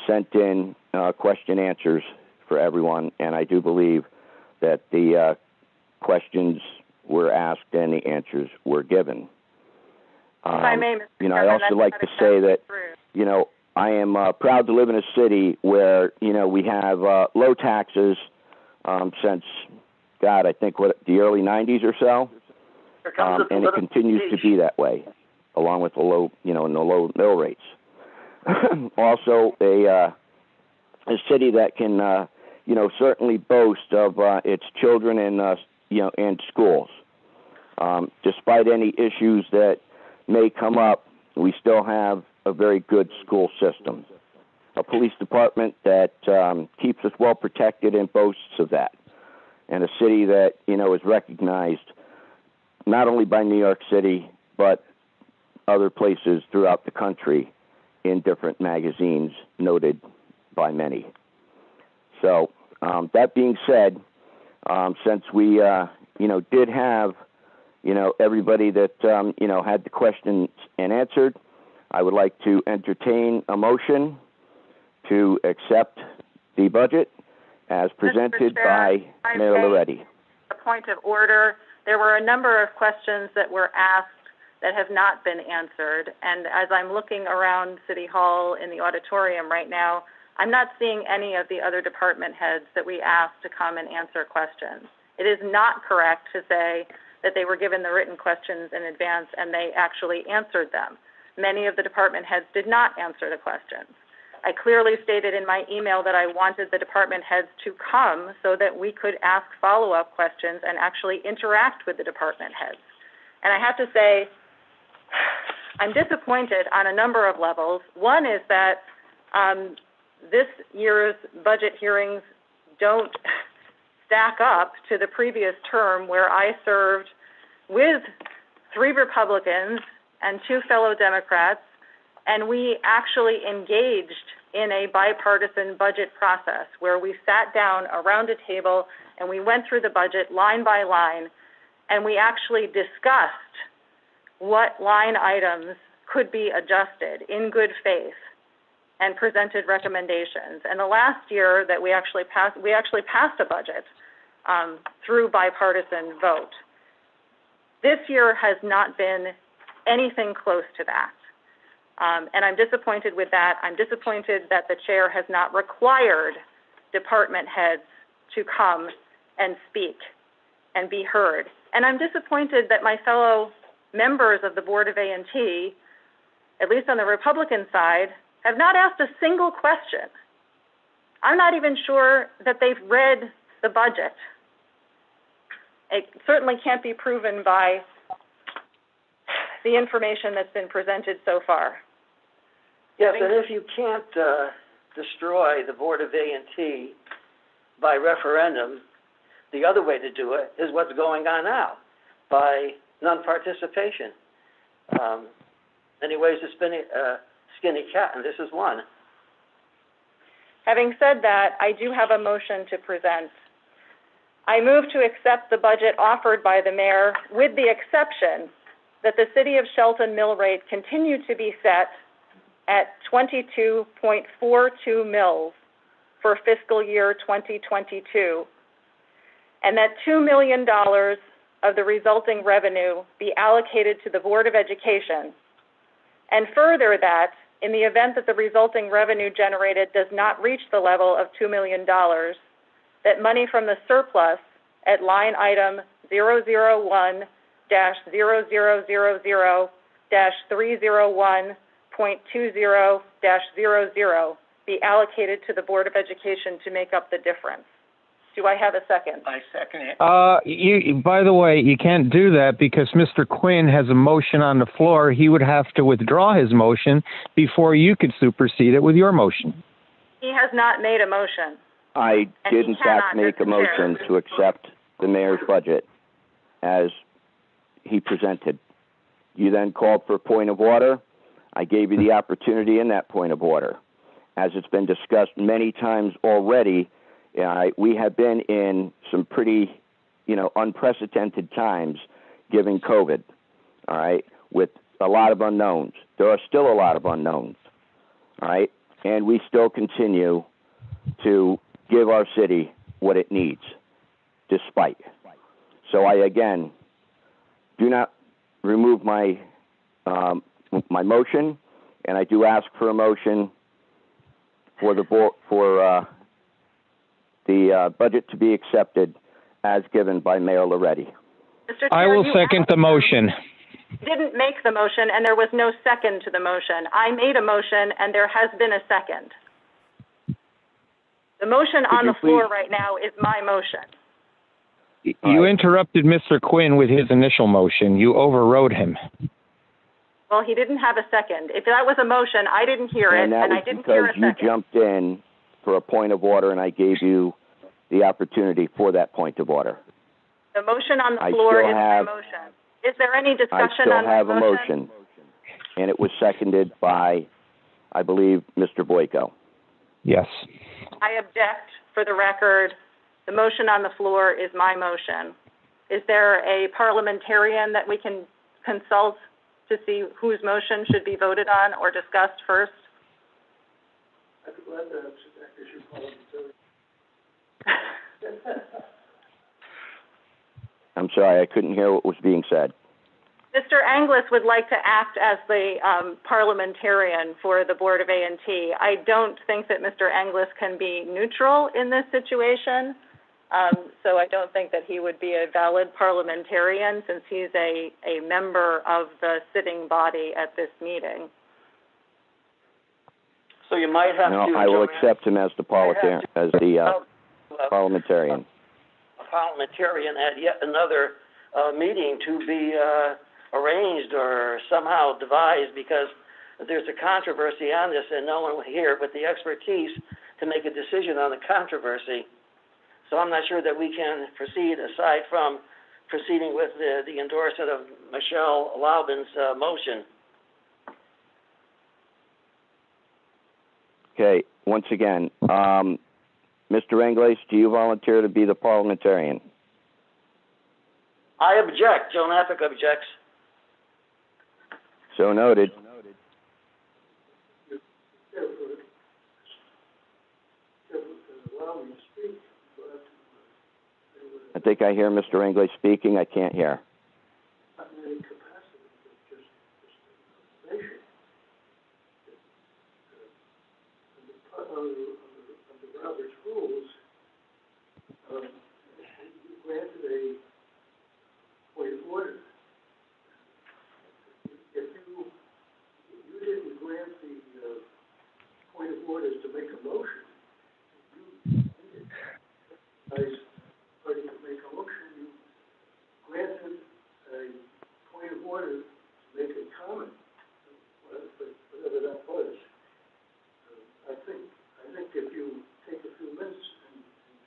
sent in question answers for everyone, and I do believe that the questions were asked and the answers were given. If I may, Mr. You know, I also like to say that, you know, I am proud to live in a city where, you know, we have low taxes since, God, I think the early 90s or so, and it continues to be that way, along with the low, you know, and the low mill rates. Also, a city that can, you know, certainly boast of its children and, you know, and schools. Despite any issues that may come up, we still have a very good school system, a police department that keeps us well protected and boasts of that, and a city that, you know, is recognized not only by New York City but other places throughout the country in different magazines, noted by many. So that being said, since we you know, did have, you know, everybody that you know, had the questions and answered, I would like to entertain a motion to accept the budget as presented by Mayor Loretti. A point of order. There were a number of questions that were asked that have not been answered, and as I'm looking around City Hall in the auditorium right now, I'm not seeing any of the other department heads that we asked to come and answer questions. It is not correct to say that they were given the written questions in advance and they actually answered them. Many of the department heads did not answer the questions. I clearly stated in my email that I wanted the department heads to come so that we could ask follow-up questions and actually interact with the department heads. And I have to say, I'm disappointed on a number of levels. One is that this year's budget hearings don't stack up to the previous term where I served with 3 Republicans and 2 fellow Democrats, and we actually engaged in a bipartisan budget process where we sat down around a table and we went through the budget line by line, and we actually discussed what line items could be adjusted in good faith and presented recommendations. And the last year that we actually passed a budget through bipartisan vote. This year has not been anything close to that. And I'm disappointed with that. I'm disappointed that the chair has not required department heads to come and speak and be heard. And I'm disappointed that my fellow members of the Board of A&T, at least on the Republican side, have not asked a single question. I'm not even sure that they've read the budget. It certainly can't be proven by the information that's been presented so far. Yes, and if you can't destroy the Board of A&T by referendum, the other way to do it is what's going on now, by non-participation. Many ways to spin a skinny cat, and this is one. Having said that, I do have a motion to present. I move to accept the budget offered by the mayor with the exception that the City of Shelton mill rate continue to be set at 22.42 mills for fiscal year 2022, and that $2 million of the resulting revenue be allocated to the Board of Education, and further that in the event that the resulting revenue generated does not reach the level of $2 million, that money from the surplus at line item 001-301.20-00 be allocated to the Board of Education to make up the difference. Do I have a second? I second it. By the way, you can't do that because Mr. Quinn has a motion on the floor. He would have to withdraw his motion before you could supersede it with your motion. He has not made a motion. I did, in fact, make a motion to accept the mayor's budget as he presented. You then called for a point of order. I gave you the opportunity in that point of order. As it's been discussed many times already, we have been in some pretty, unprecedented times given COVID, all right, with a lot of unknowns. There are still a lot of unknowns, all right? and we still continue to give our city what it needs, despite. So I, again, do not remove my my motion, and I do ask for a motion for the the budget to be accepted as given by Mayor Loretti. Mr. Chair, I will second the motion. Didn't make the motion, and there was no second to the motion. I made a motion, and there has been a second. The motion on the floor right now is my motion. You interrupted Mr. Quinn with his initial motion. You overrode him. Well, he didn't have a second. If that was a motion, I didn't hear it, and I didn't hear a second. And that was because you jumped in for a point of order, and I gave you the opportunity for that point of order. The motion on the floor is my motion. Is there any discussion on my motion? I still have a motion, and it was seconded by, I believe, Mr. Boyko. Yes. I object. For the record, the motion on the floor is my motion. Is there a parliamentarian that we can consult to see whose motion should be voted on or discussed first? I'd be glad to act as your parliamentarian. I'm sorry, I couldn't hear what was being said. Mr. Anglis would like to act as the parliamentarian for the Board of A&T. I don't think that Mr. Anglis can be neutral in this situation, so I don't think that he would be a valid parliamentarian since he's a member of the sitting body at this meeting. So you might have to... I will accept him as the parliamentarian. A parliamentarian at yet another meeting to be arranged or somehow devised, because there's a controversy on this and no one here with the expertise to make a decision on the controversy. So I'm not sure that we can proceed aside from proceeding with the endorsement of Michelle Laubin's motion. Okay, once again, Mr. Inglis, do you volunteer to be the parliamentarian? I object. Joan Epic objects. So noted. I think I hear Mr. Inglis speaking. I can't hear. Robert's rules, granted a point of order. If you didn't grant the point of orders to make a motion, you as party to make a motion, you granted a point of order to make a comment, whatever that was. I think if you take a few minutes and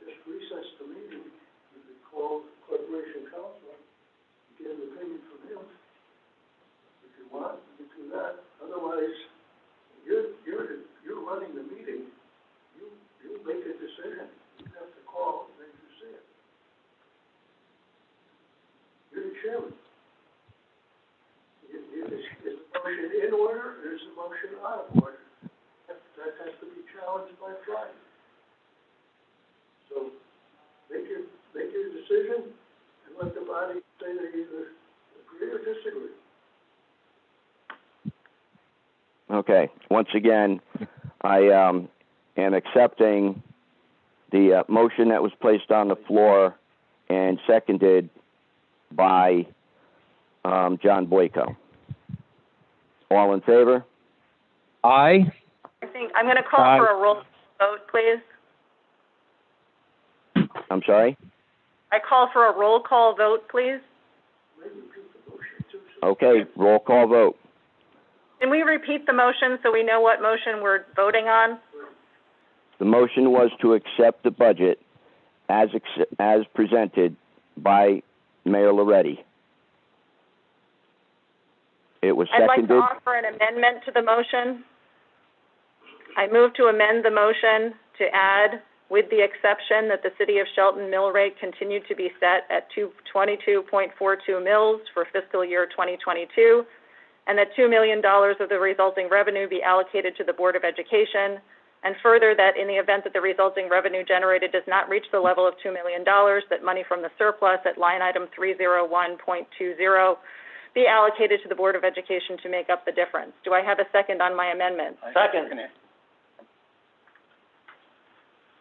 just recess the meeting, you could call the Corporation Counsel and get an opinion from him. If you want, you can do that. Otherwise, you're running the meeting. You make a decision. You have to call and then you say it. You're the chairman. Is the motion in order or is the motion out of order? That has to be challenged by Friday. So make your decision and let the body say they either agree or disagree. Okay. Once again, I am accepting the motion that was placed on the floor and seconded by John Boyko. All in favor? Aye. I'm going to call for a roll vote, please. I'm sorry? I call for a roll call vote, please. Okay, roll call vote. Can we repeat the motion so we know what motion we're voting on? The motion was to accept the budget as presented by Mayor Loretti. It was seconded. I'd like to offer an amendment to the motion. I move to amend the motion to add, with the exception that the City of Shelton mill rate continued to be set at 22.42 mills for fiscal year 2022, and that $2 million of the resulting revenue be allocated to the Board of Education, and further that in the event that the resulting revenue generated does not reach the level of $2 million, that money from the surplus at line item 301.20 be allocated to the Board of Education to make up the difference. Do I have a second on my amendment? Second.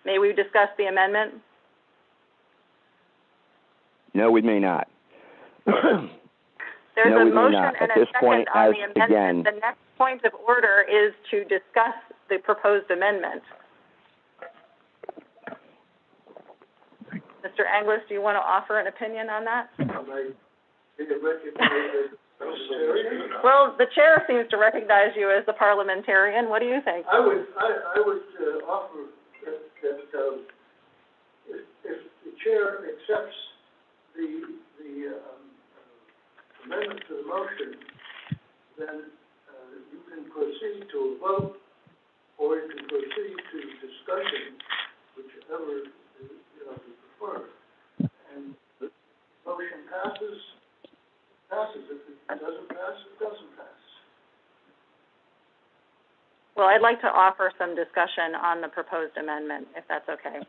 May we discuss the amendment? No, we may not. There's No, a we may motion not. and At a this second point, on as the amendment. again- The next point of order is to discuss the proposed amendment. Mr. Anglis, do you want to offer an opinion on that? Well, the chair seems to recognize you as the parliamentarian. What do you think? I would offer that if the chair accepts the amendment to the motion, then you can proceed to a vote, or you can proceed to discussion, whichever you prefer. And the motion passes. If it doesn't pass, it doesn't pass. Well, I'd like to offer some discussion on the proposed amendment, if that's okay.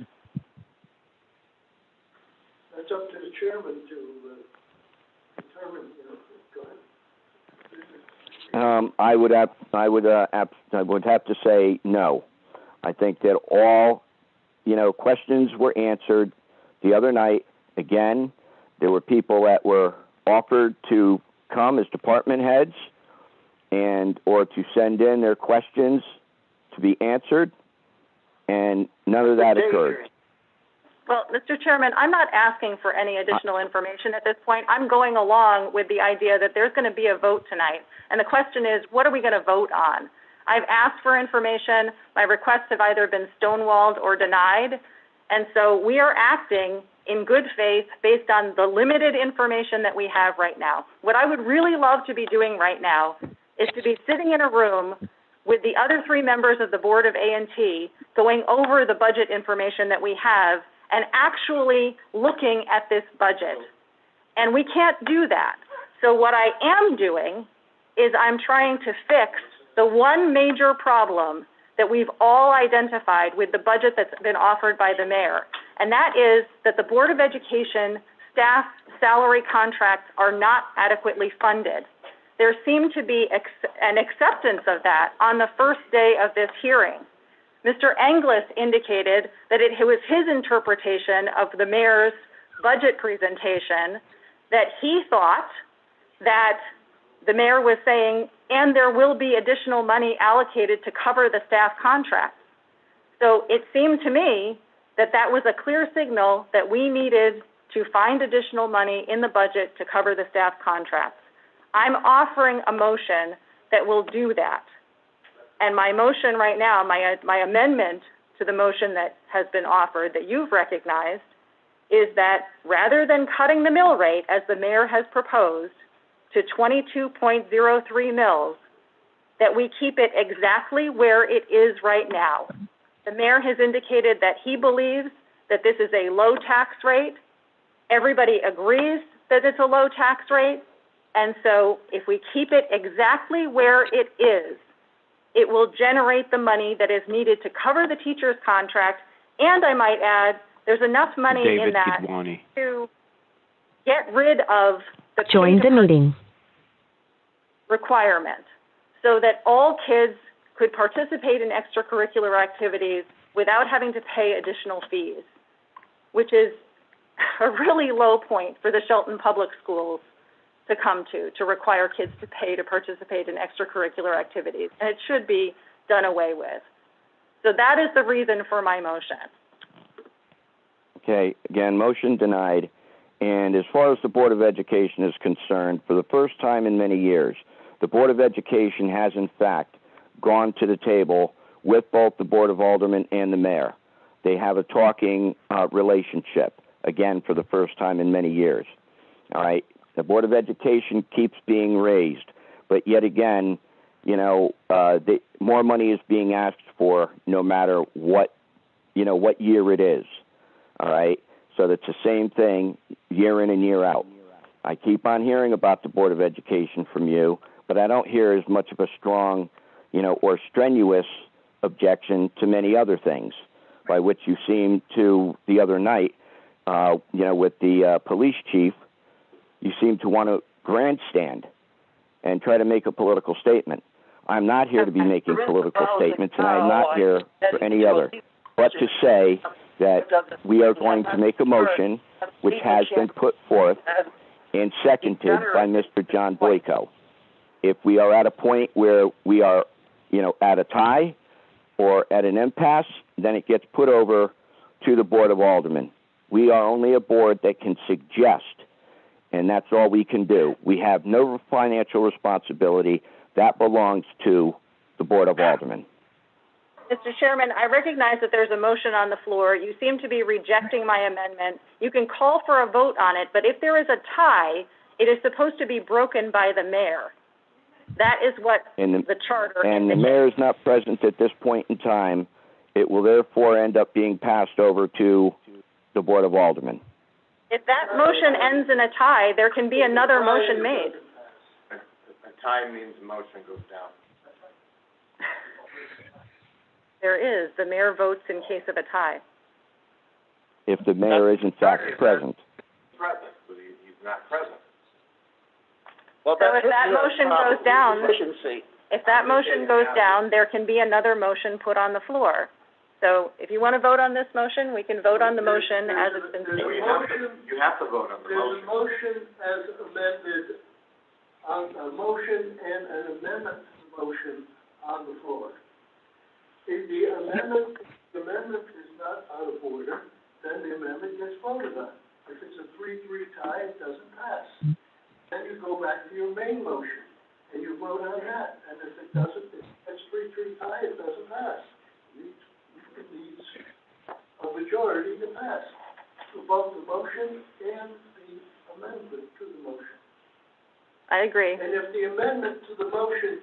That's up to the chairman to determine. Go ahead. I would have to say no. I think that all, questions were answered the other night. Again, there were people that were offered to come as department heads or to send in their questions to be answered, and none of that occurred. Well, Mr. Chairman, I'm not asking for any additional information at this point. I'm going along with the idea that there's going to be a vote tonight. And the question is, what are we going to vote on? I've asked for information. My requests have either been stonewalled or denied. And so we are acting in good faith based on the limited information that we have right now. What I would really love to be doing right now is to be sitting in a room with the other three members of the Board of A&T going over the budget information that we have and actually looking at this budget. And we can't do that. So what I am doing is I'm trying to fix the one major problem that we've all identified with the budget that's been offered by the mayor, and that is that the Board of Education staff salary contracts are not adequately funded. There seemed to be an acceptance of that on the first day of this hearing. Mr. Anglis indicated that it was his interpretation of the mayor's budget presentation that he thought that the mayor was saying, and there will be additional money allocated to cover the staff contracts. So it seemed to me that that was a clear signal that we needed to find additional money in the budget to cover the staff contracts. I'm offering a motion that will do that. And my motion right now, my amendment to the motion that has been offered that you've recognized is that rather than cutting the mill rate as the mayor has proposed to 22.03 mills, that we keep it exactly where it is right now. The mayor has indicated that he believes that this is a low tax rate. Everybody agrees that it's a low tax rate. And so if we keep it exactly where it is, it will generate the money that is needed to cover the teacher's contract. And I might add, there's enough money in that to get rid of the Join the meeting requirement so that all kids could participate in extracurricular activities without having to pay additional fees, which is a really low point for the Shelton Public Schools to come to require kids to pay to participate in extracurricular activities. And it should be done away with. So that is the reason for my motion. Okay, again, motion denied. And as far as the Board of Education is concerned, for the first time in many years, the Board of Education has, in fact, gone to the table with both the Board of Aldermen and the mayor. They have a talking relationship, again, for the first time in many years. All right? The Board of Education keeps being raised, but yet again, more money is being asked for no matter what year it is. All right? So that's the same thing year in and year out. I keep on hearing about the Board of Education from you. but I don't hear as much of a strong, or strenuous objection to many other things, by which you seem to the other night, with the police chief, you seem to want to grandstand and try to make a political statement. I'm not here to be making political statements, and I'm not here for any other, but to say that we are going to make a motion which has been put forth and seconded by Mr. John Boyko. If we are at a point where we are, at a tie or at an impasse, then it gets put over to the Board of Aldermen. We are only a board that can suggest, and that's all we can do. We have no financial responsibility. That belongs to the Board of Aldermen. Mr. Chairman, I recognize that there's a motion on the floor. You seem to be rejecting my amendment. You can call for a vote on it, but if there is a tie, it is supposed to be broken by the mayor. That is what the charter and the mayor is not present at this point in time. It will therefore end up being passed over to the Board of Aldermen. If that motion ends in a tie, there can be another motion made. A tie means the motion goes down. There is. The mayor votes in case of a tie. If the mayor is in fact present. Present, but he's not present. Well, So if that motion goes down, efficiency. if that motion goes down, there can be another motion put on the floor. So if you want to vote on this motion, we can vote on the motion as it's been stated. You have to vote on the There's a motion. motion as amended, on a motion and an amendment to the motion on the floor. If the amendment is not out of order, then the amendment gets voted on. If it's a 3-3 tie, it doesn't pass. Then you go back to your main motion, and you vote on that. And if it doesn't, if it's 3-3 tie, it doesn't pass. It needs a majority to pass, to both the motion and the amendment to the motion. I agree. And if the amendment to the motion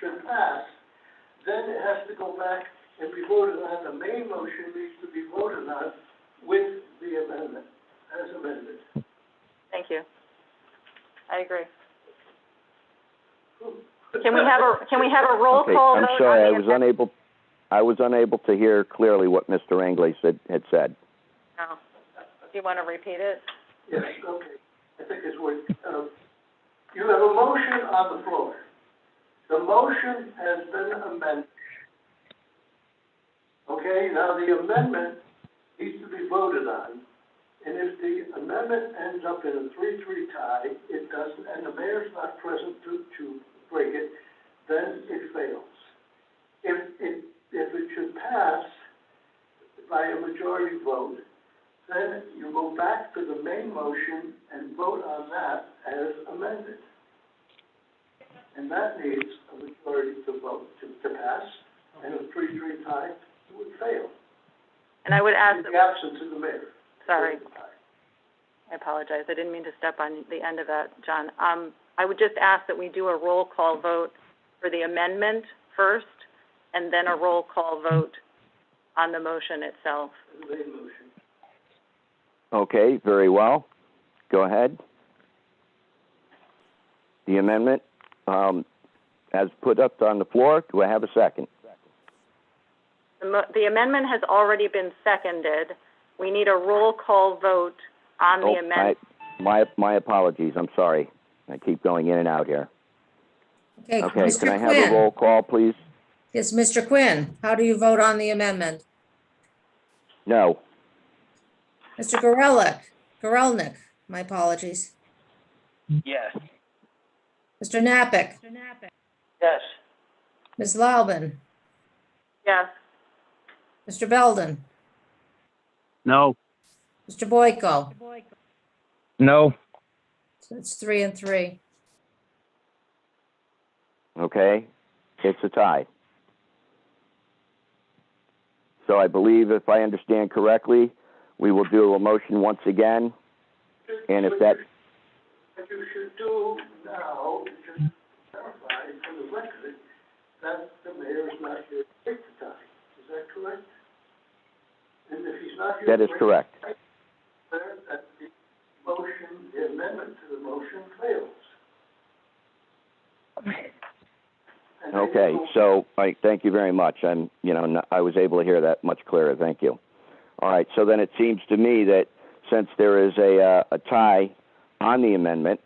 should pass, then it has to go back and be voted on. The main motion needs to be voted on with the amendment, as amended. Thank you. I agree. Can we have a roll call I'm vote sorry, on the amendment? I was unable to hear clearly what Mr. Angley had said. No. Do you want to repeat it? Yes, okay. I think it's worth, you have a motion on the floor. The motion has been amended. Okay, now the amendment needs to be voted on. And if the amendment ends up in a 3-3 tie, it doesn't, and the mayor's not present to break it, then it fails. If it should pass by a majority vote, then you go back to the main motion and vote on that as amended. And that needs a majority to vote to pass, and a 3-3 tie would fail. And I would ask in the absence of the mayor. Sorry. I apologize. I didn't mean to step on the end of that, John. I would just ask that we do a roll call vote for the amendment first, and then a roll call vote on the motion itself. The main motion. Okay, very well. Go ahead. The amendment, as put up on the floor, do I have a second? The amendment has already been seconded. We need a roll call vote on the amendment. My apologies. I'm sorry. I keep going in and out here. Okay, Okay, Mr. can I have Quinn. a roll call, please? Yes, Mr. Quinn, how do you vote on the amendment? No. Mr. Gorelnik, my apologies. Yes. Mr. Napick, Yes. Ms. Laubin, Yes. Mr. Belden, No. Mr. Boyko. No. So it's 3 and 3. Okay, it's a tie. So I believe, if I understand correctly, we will do a motion once again, and if that... What you should do now is just clarify for the record that the mayor is not here to break the tie. Is that correct? And if he's not here That to is break correct. the tie, that the motion, the amendment to the motion fails. Okay, so thank you very much. I was able to hear that much clearer. Thank you. All right, so then it seems to me that since there is a tie on the amendment,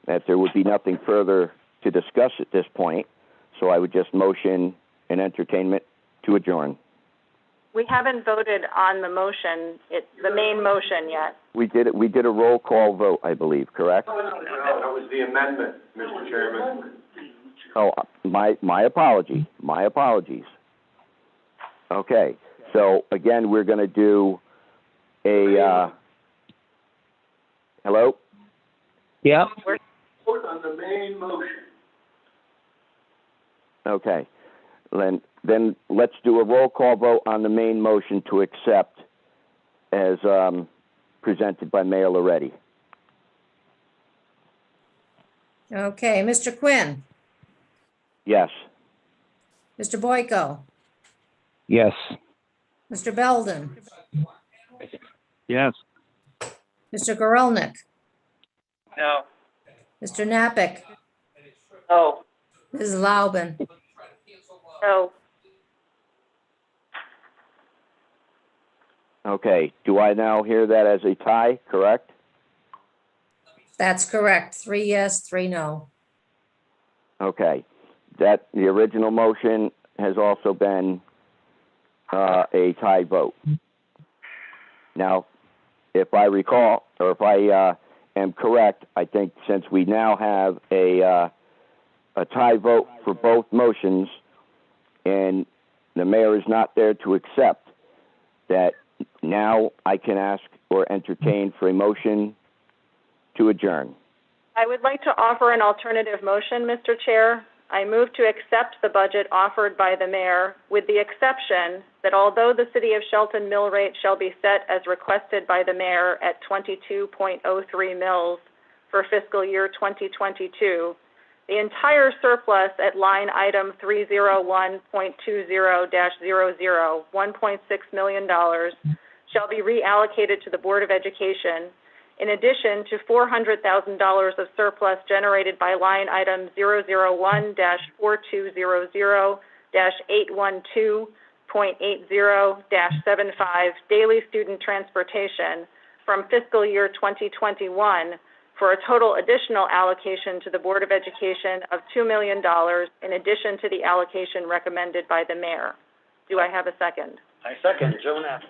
that there would be nothing further to discuss at this point. So I would just motion an entertainment to adjourn. We haven't voted on the motion, the main motion yet. We did a roll call vote, I believe, correct? No, that was the amendment, Mr. Chairman. Oh, my apology. My apologies. Okay, so again, we're going to do a, hello? Yeah. Vote on the main motion. Okay, then let's do a roll call vote on the main motion to accept as presented by Mayor Loretti. Okay, Mr. Quinn, Yes. Mr. Boyko, Yes. Mr. Belden, Yes. Mr. Gorelnik, No. Mr. Napick, No. Mrs. Laubin. So, Okay, do I now hear that as a tie, correct? That's correct. 3 yes, 3 no. Okay, the original motion has also been a tie vote. Now, if I recall, or if I am correct, I think since we now have a tie vote for both motions, and the mayor is not there to accept, that now I can ask or entertain for a motion to adjourn. I would like to offer an alternative motion, Mr. Chair. I move to accept the budget offered by the mayor, with the exception that although the City of Shelton mill rate shall be set as requested by the mayor at 22.03 mils for fiscal year 2022, the entire surplus at line item 301.20-00, $1.6 million, shall be reallocated to the Board of Education, in addition to $400,000 of surplus generated by line item 001-4200-812.80-75 daily student transportation from fiscal year 2021 for a total additional allocation to the Board of Education of $2 million in addition to the allocation recommended by the mayor. Do I have a second? I second, Joe Knapp.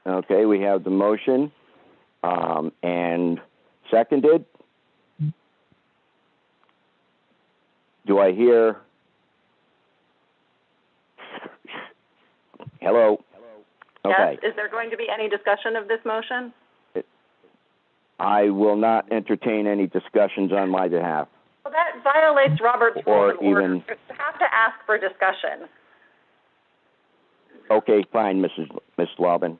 Okay, we have the motion and seconded. Do I hear? Hello? Okay. Yes. Is there going to be any discussion of this motion? I will not entertain any discussions on my behalf. Well, that violates Robert's Rules of Order. even- You have to ask for discussion. Okay, fine, Miss Laubin.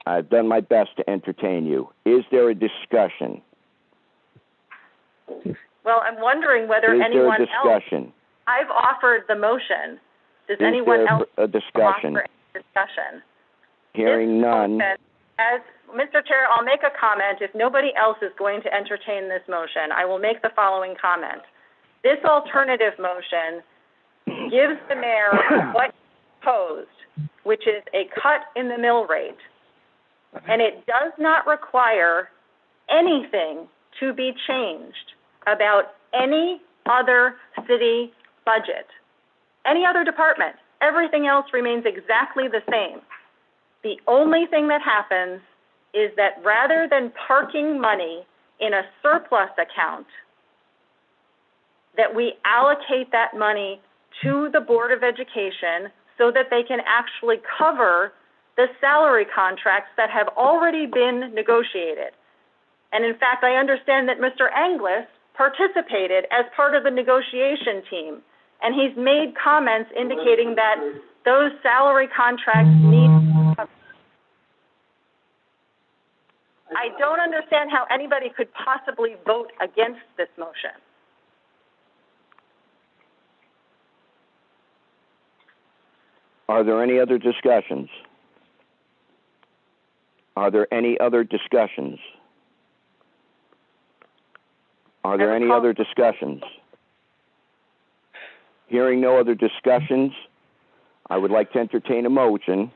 I've done my best to entertain you. Is there a discussion? Well, I'm wondering whether Is anyone there a discussion? else. I've offered the motion. Does Is anyone there else a discussion? offer any discussion? Hearing This none. motion, as Mr. Chair, I'll make a comment. If nobody else is going to entertain this motion, I will make the following comment. This alternative motion gives the mayor what he proposed, which is a cut in the mill rate, and it does not require anything to be changed about any other city budget, any other department. Everything else remains exactly the same. The only thing that happens is that rather than parking money in a surplus account, that we allocate that money to the Board of Education so that they can actually cover the salary contracts that have already been negotiated. And in fact, I understand that Mr. Anglis participated as part of the negotiation team, and he's made comments indicating that those salary contracts need to be covered. I don't understand how anybody could possibly vote against this motion. Are there any other discussions? Are there any other discussions? Are there any other discussions? Hearing no other discussions, I would like to entertain a motion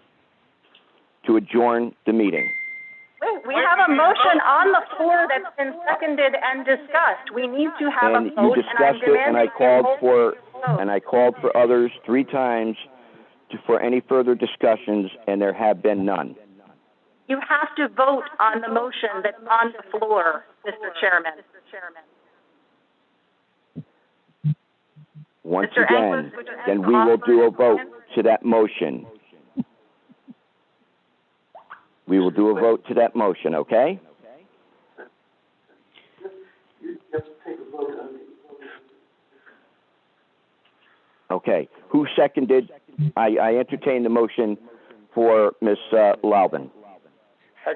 to adjourn the meeting. Wait, we have a motion on the floor that's been seconded and discussed. We need to have a And vote, you discussed it, and I called for others 3 times for any further discussions, and there have been none. You have to vote on the motion that's on the floor, Mr. Chairman. Once Mr. again, Anglers, would you then we will do a vote to that motion. We will do a vote to that motion, okay? You have to take a vote on it. Okay. Who seconded? I entertain the motion for Ms. Laubin.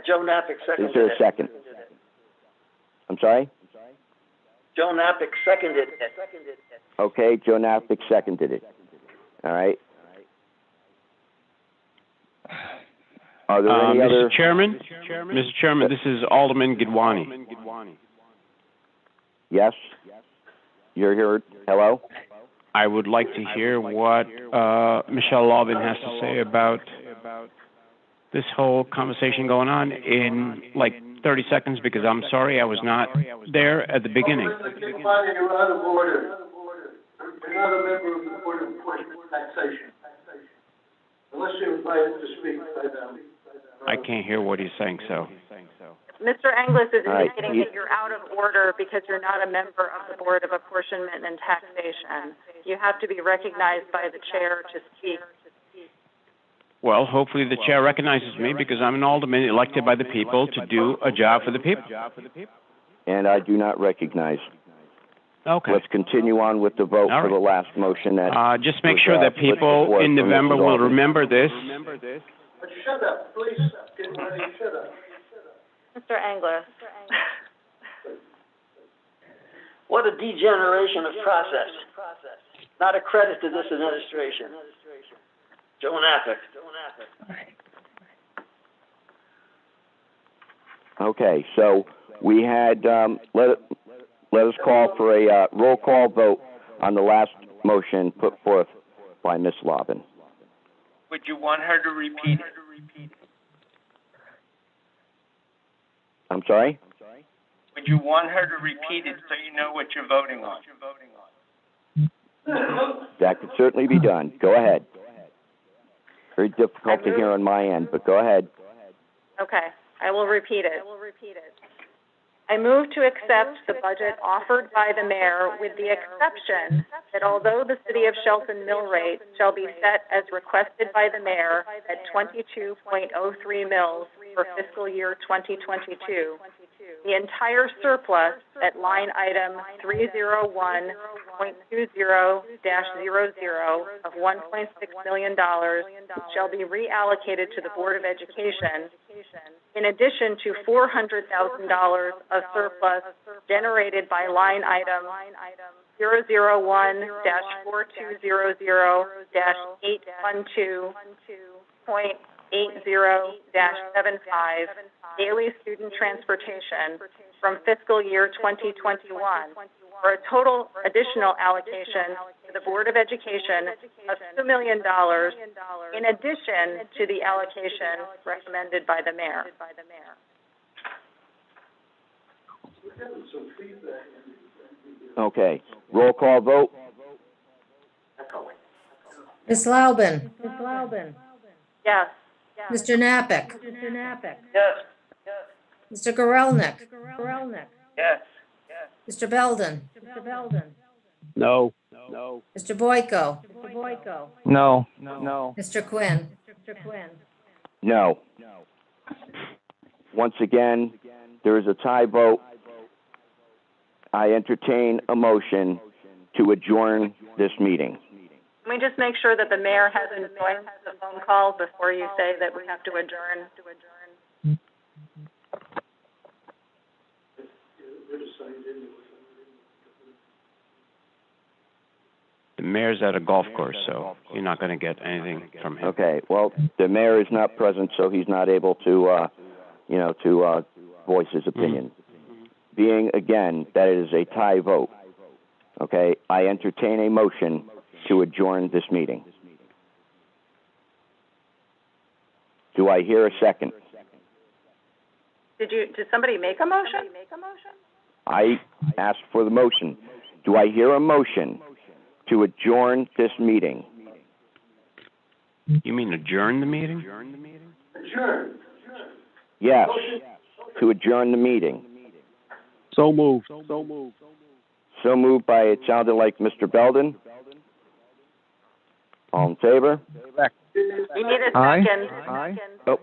Joe Napick seconded Is there a it. second? I'm sorry? Joe Napick seconded it. Okay, Joe Napick seconded it. All right. Are there any other? Mr. Chairman, this is Alderman Gidwani. Yes? You're here. Hello? I would like to hear what Michelle Laubin has to say about this whole conversation going on in like 30 seconds, because I'm sorry I was not there at the beginning. You're out of order. You're not a member of the Board of Enforcement Taxation. Unless you're invited to speak by them. I can't hear what he's saying, so. Mr. Anglers is All right. indicating that you're out of order because you're not a member of the Board of Apportionment and Taxation. You have to be recognized by the chair to speak. Well, hopefully the chair recognizes me because I'm an alderman elected by the people to do a job for the people. And I do not recognize. Okay. Let's continue on with the vote for the last motion that just make sure that people in November will remember this. Shut up, please. Shut up. Mr. Anglers. What a degeneration of process. Not a credit to this administration. Joe Napick. Okay, so we had, let us call for a roll call vote on the last motion put forth by Ms. Laubin. Would you want her to repeat it? I'm sorry? Would you want her to repeat it so you know what you're voting on? That could certainly be done. Go ahead. Very difficult to hear on my end, but go ahead. Okay, I will repeat it. I move to accept the budget offered by the mayor with the exception that although the city of Shelton mill rate shall be set as requested by the mayor at 22.03 mils for fiscal year 2022, the entire surplus at line item 301.20-00 of $1.6 million shall be reallocated to the Board of Education, in addition to $400,000 of surplus generated by line item 001-420.812.80-75 daily student transportation from fiscal year 2021 for a total additional allocation to the Board of Education of $2 million in addition to the allocation recommended by the mayor. Okay, roll call vote. Ms. Laubin. Yes. Mr. Napick. Yes. Mr. Gorelnik. Yes. Mr. Belden. No. Mr. Boyko. No. Mr. Quinn. No. Once again, there is a tie vote. I entertain a motion to adjourn this meeting. Let me just make sure that the mayor hasn't joined the phone call before you say that we have to adjourn. The mayor's at a golf course, so you're not going to get anything from him. Okay, well, the mayor is not present, so he's not able to, voice his opinion. being, again, that it is a tie vote, okay, I entertain a motion to adjourn this meeting. Do I hear a second? Did somebody make a motion? I asked for the motion. Do I hear a motion to adjourn this meeting? You mean adjourn the meeting? Adjourn. Yes, to adjourn the meeting. So moved. So moved by, it sounded like Mr. Belden. All in favor? We need a Aye. second. Aye. Oh,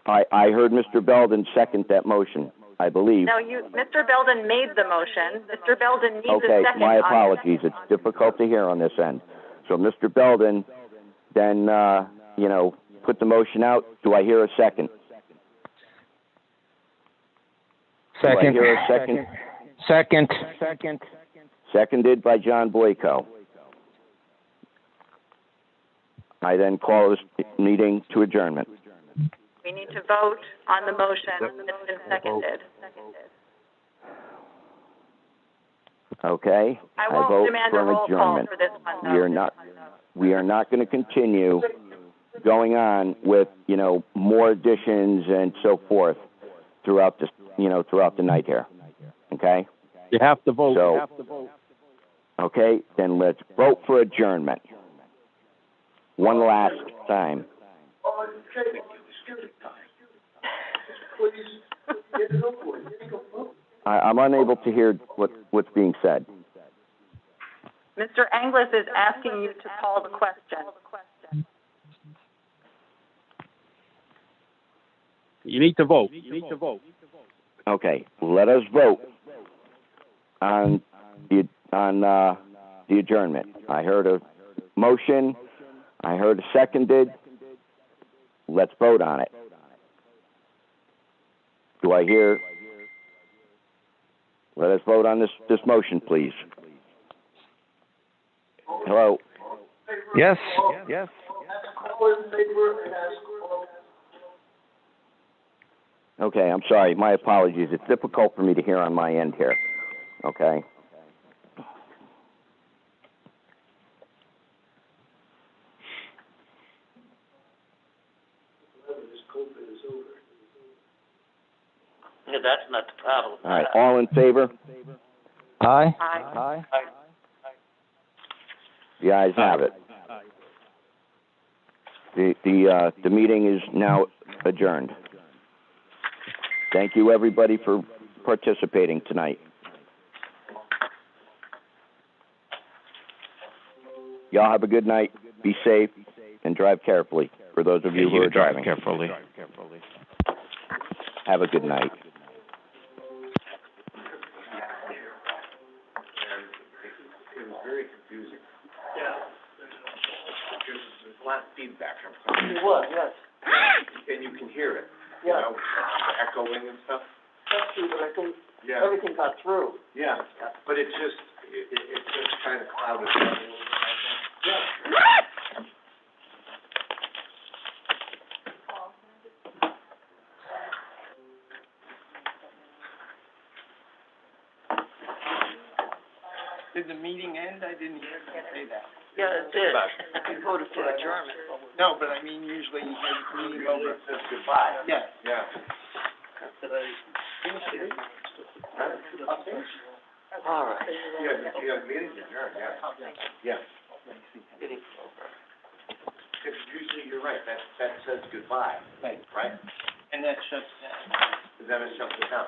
I heard Mr. Belden second that motion, I believe. No, Mr. Belden made the motion. Mr. Belden needs a Okay, second. my apologies. It's difficult to hear on this end. So Mr. Belden, then, put the motion out. Do I hear a second? Second. Do I hear a second? Second. Seconded by John Boyko. I then call this meeting to adjournment. We need to vote on the motion that's been seconded. Okay? I won't vote demand for a an roll call adjournment. for this one, though. We are not going to continue going on with, more additions and so forth throughout the night here. Okay? You have to vote. So, okay, then let's vote for adjournment. One last time. Okay, excuse me. Please, get it over with. Take a vote. I'm unable to hear what's being said. Mr. Anglis is asking you to call the question. You need to vote. Okay, let us vote on the adjournment. I heard a motion. I heard a seconded. Let's vote on it. Do I hear? Let us vote on this motion, please. Hello? Yes. All in favor and ask for. Okay, I'm sorry. My apologies. It's difficult for me to hear on my end here. Okay? This COVID is over. Yeah, that's not the problem. All right, all in favor? Aye. Aye. The ayes have it. The meeting is now adjourned. Thank you, everybody, for participating tonight. Y'all have a good night. Be safe and drive carefully. For those of you who are driving, carefully. have a good night. It was very confusing. Yeah. There's a lot of feedback from It was, yes. and you can hear it, Yeah. the echoing and stuff. That's true, but I think Yeah. everything got through. Yeah, but it just kind of clouded. Did the meeting end? I didn't hear you say that. Yeah, it did. You voted for adjournment. No, but I mean, usually you have the meeting over. It says goodbye. Yeah. Yeah. All right. Yeah, meeting's adjourned, yeah. Meeting's over. Because usually, you're right, that says goodbye, Right. right? And that shuts down. Then it shuts it down.